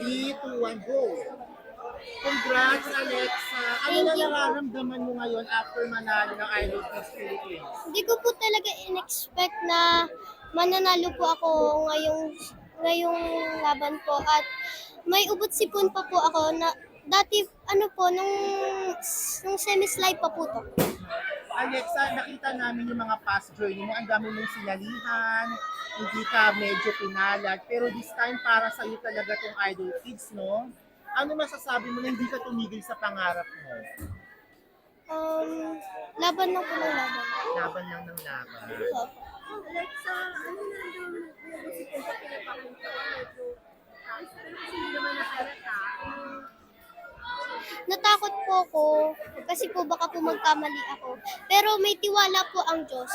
3, 2, 1, go! Congrats, Alexa! Ano Thank na you. nararamdaman mo ngayon after manalo ng Idol Kids Philippines? Hindi ko po talaga in-expect na mananalo po ako ngayong laban po at may ubot sipon pa po ako na dati ano po nung semi-slide pa po to. Alexa, nakita namin yung mga past journey mo. Ang dami mong sinalihan, hindi ka medyo pinalad. Pero this time, para sa'yo talaga tong Idol Kids, no? Ano masasabi mo na hindi ka tumigil sa pangarap mo? Laban lang po ng laban. Laban lang ng laban. So, Alexa, ano na daw nag-uusip ko pinapakita ko medyo pero kasi hindi naman nakalata. natakot po ako kasi po baka po magkamali ako. Pero may tiwala po ang Diyos.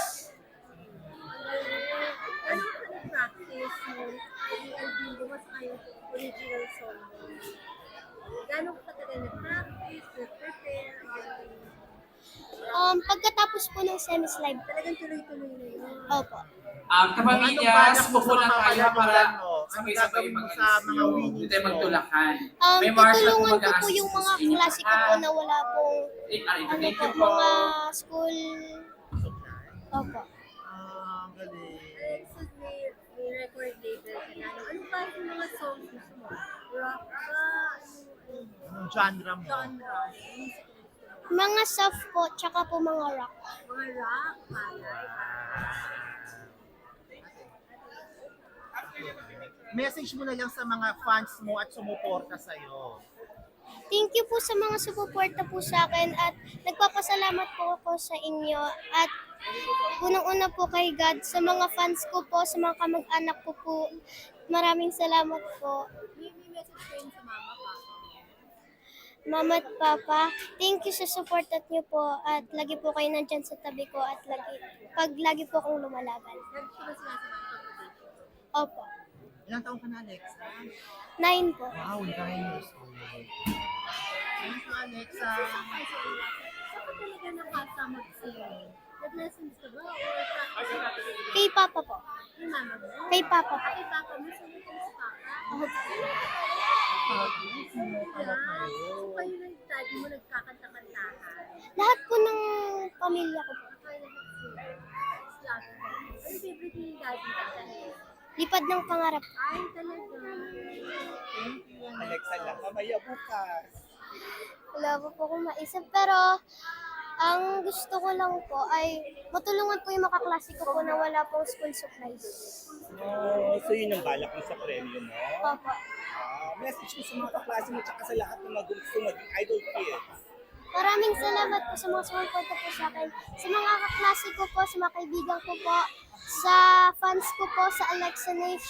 Ano ka na-practice mo? Yung album mo sa kayong original song mo? Gano'n ka katagal na-practice, na-prepare? Pagkatapos po ng semi-slide, Talagang tuloy-tuloy na yun. opo. Kapamilya, subuko lang tayo para Ano sabay-sabay gagawin mo sa mga winnings hindi tayo mo? magtulakan. May marshal po Tutulungan ko po mag-a-assist yung sa mga inyo. klase ko po na wala pong Thank po, you po. mga school. Opo. Ang galing. Alexa, may record label ka na. Ano ba yung mga songs gusto mo? Rock ba? Anong genre mo? Genre? Mga soft po, tsaka po mga rock. Mga rock? Palay? Message mo na lang sa mga fans mo at sumuporta sa'yo. Thank you po sa mga sumuporta po sa akin at nagpapasalamat po ako sa inyo at unang-una po kay God, sa mga fans ko po, sa mga kamag-anak ko po. Maraming salamat po. May message ko yun sa mama pa. Mama at Papa, thank you sa support at niyo po at lagi po kayo nandyan sa tabi ko at lagi po akong lumalaban. Lagi ko ba sila sa mga Opo. Ilang taong ka na, Alexa? 9 po. Wow, 9 years old. Thank you, Alexa. Saan ka talaga nakasa mag-sing? Nag-lessons ka ba? Or practice? Kay Papa po. Yung mama mo? Kay Papa po. Kay papa mo? Saan ka sa papa? Opo. Sino pala kayo? So kayo ng daddy mo nagkakanta-kantahan? Lahat po ng pamilya ko po. Kayo nag-sing? Ano favorite yung daddy kantahin? Lipad ng pangarap. Ay, talaga. Thank you, Alexa lang. Mamaya bukas. Wala po po akong maisip pero ang gusto ko lang po ay matulungan po yung mga kaklase ko po na wala pong school supplies. Oh, so yun ang balak mo sa premyo mo? Opo. Message mo sa mga kaklase mo tsaka sa lahat ng gusto maging idol kids. Maraming salamat po sa mga sumuporta po sa akin. Sa mga kaklase ko po, sa mga kaibigan ko po, sa fans ko po, sa Alexa Nation.